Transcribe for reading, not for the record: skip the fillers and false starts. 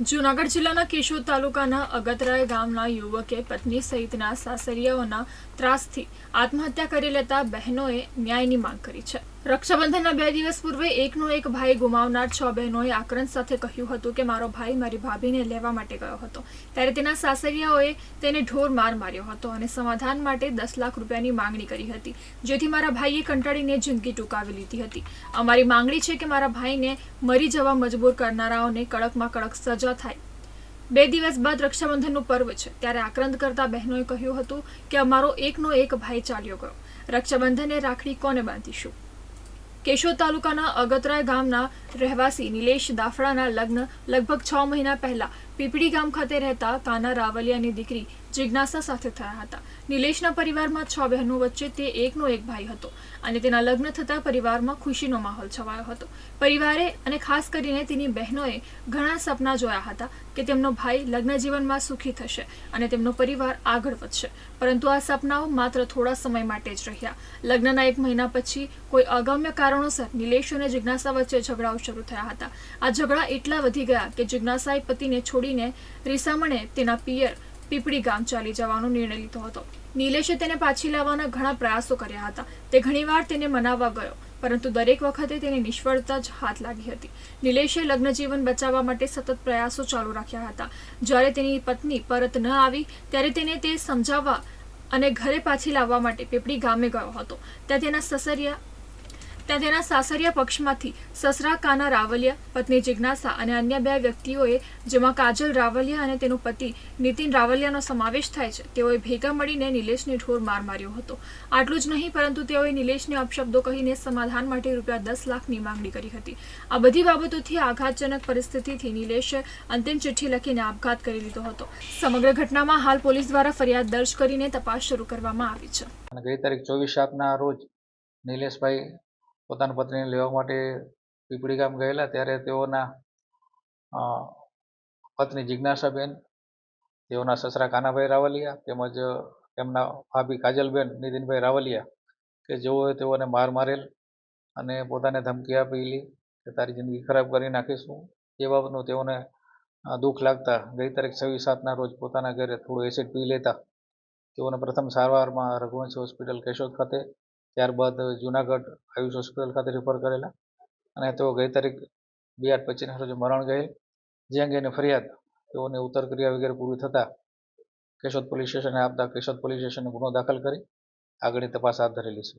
જૂનાગઢ જિલ્લાના કેશોદ તાલુકાના અગતરાય ગામના યુવકે પત્ની સહિતના સાસરિયાઓના ત્રાસથી આત્મહત્યા કરી લેતા બહેનોએ ન્યાયની માંગ કરી છે। રક્ષાબંધનના 2 દિવસ પૂર્વે એકનો એક ભાઈ ગુમાવનાર 6 બહેનોએ આક્રંદ સાથે કહ્યું હતું કે મારો ભાઈ મારી ભાભીને લેવા માટે ગયો હતો, ત્યારે તેના સાસરિયાઓએ તેને ઢોર માર માર્યો હતો અને સમાધાન માટે 10 લાખ રૂપિયાની માંગણી કરી હતી, જેથી મારા ભાઈએ કંટાળીને જિંદગી ટૂંકાવી લીધી હતી। અમારી માંગણી છે કે મારા ભાઈને મરી જવા મજબૂર કરનારાઓને કડકમાં કડક સજા થાય। 2 દિવસ બાદ રક્ષાબંધનનું પર્વ છે, ત્યારે આક્રંદ કરતા બહેનોએ કહ્યું હતું કે અમારો એકનો એક ભાઈ ચાલ્યો ગયો, રક્ષાબંધને રાખડી કોને બાંધીશું। કેશોદ તાલુકાના અગતરાય ગામના રહેવાસી નિલેશ દાફડાના લગ્ન લગભગ 6 મહિના પહેલા પીપળી ગામ ખાતે રહેતા કાના રાવલિયાની દીકરી જિજ્ઞાસા સાથે થયા હતા। નિલેશના પરિવારમાં 6 બહેનો વચ્ચે તે એકનો એક ભાઈ હતો અને તેના લગ્ન થતા પરિવારમાં ખુશીનો માહોલ છવાયો હતો। પરિવારે અને ખાસ કરીને તેની બહેનોએ ઘણા સપના જોયા હતા કે તેમનો ભાઈ લગ્ન જીવનમાં સુખી થશે અને તેમનો પરિવાર આગળ વધશે, પરંતુ આ સપનાઓ માત્ર થોડા સમય માટે જ રહ્યા। લગ્નના 1 મહિના પછી કોઈ અગમ્ય કારણોસર નિલેશ અને જિજ્ઞાસા વચ્ચે ઝઘડાઓ શરૂ થયા હતા। આ ઝઘડા એટલા વધી ગયા કે જિજ્ઞાસાએ પતિને છોડીને રીસામણે તેના પિયર પીપળી ગામ ચાલી જવાનો નિર્ણય લીધો હતો। નિલેશે તેને પાછી લાવવાના ઘણા પ્રયાસો કર્યા હતા। તે ઘણીવાર તેને મનાવવા ગયો, પરંતુ દરેક વખતે તેની નિષ્ફળતા જ હાથ લાગી હતી। નિલેશે લગ્ન જીવન બચાવવા માટે સતત પ્રયાસો ચાલુ રાખ્યા હતા। જ્યારે તેની પત્ની પરત ન આવી ત્યારે તેને તે સમજાવવા અને ઘરે પાછી લાવવા માટે પીપળી ગામે ગયો હતો। ત્યાં તેના સાસરિયા પક્ષમાંથી સસરા કાના રાવલિયા, પત્ની જિજ્ઞાસા અને અન્ય 2 વ્યક્તિઓએ, જેમાં કાજલ રાવલિયા અને તેનો પતિ નીતિન રાવલિયાનો સમાવેશ થાય છે, તેઓએ ભેગા મળીને નિલેશને ઢોર માર માર્યો હતો। આટલું જ નહીં, પરંતુ તેઓએ નિલેશને અપશબ્દો કહીને સમાધાન માટે રૂપિયા 10 લાખની માંગણી કરી હતી। આ બધી બાબતોથી આઘાતજનક પરિસ્થિતિથી નિલેશે અંતિમ ચિઠ્ઠી લખીને આપઘાત કરી લીધો હતો। સમગ્ર ઘટનામાં હાલ પોલીસ દ્વારા ફરિયાદ દર્જ કરીને તપાસ શરૂ કરવામાં આવી છે। ગઈ તારીખ 24/7ના રોજ નિલેશભાઈ પોતાની પત્નીને લેવા માટે પીપળી ગામ ગયેલા, ત્યારે તેઓના પત્ની જિજ્ઞાસાબેન, તેઓના સસરા કાનાભાઈ રાવલિયા તેમજ તેમના ભાભી કાજલબેન નીતિનભાઈ રાવલિયા કે જેઓએ તેઓને માર મારેલ અને પોતાને ધમકી આપેલી કે તારી જિંદગી ખરાબ કરી નાખીશું, એ બાબતનું તેઓને દુઃખ લાગતા ગઈ તારીખ 26/7ના રોજ પોતાના ઘરે થોડું એસિડ પી લેતા તેઓને પ્રથમ સારવારમાં રઘુવંશી હોસ્પિટલ કેશોદ ખાતે, ત્યારબાદ જૂનાગઢ આયુષ હોસ્પિટલ ખાતે રિફર કરેલા અને તેઓ ગઈ તારીખ 2/8/25ના રોજ મરણ ગયેલ, જે અંગેની ફરિયાદ તેઓની ઉત્તર ક્રિયા વગેરે પૂરી થતાં કેશોદ પોલીસ સ્ટેશને આપતા કેશોદ પોલીસ સ્ટેશને ગુનો દાખલ કરી આગળની તપાસ હાથ ધરેલી છે।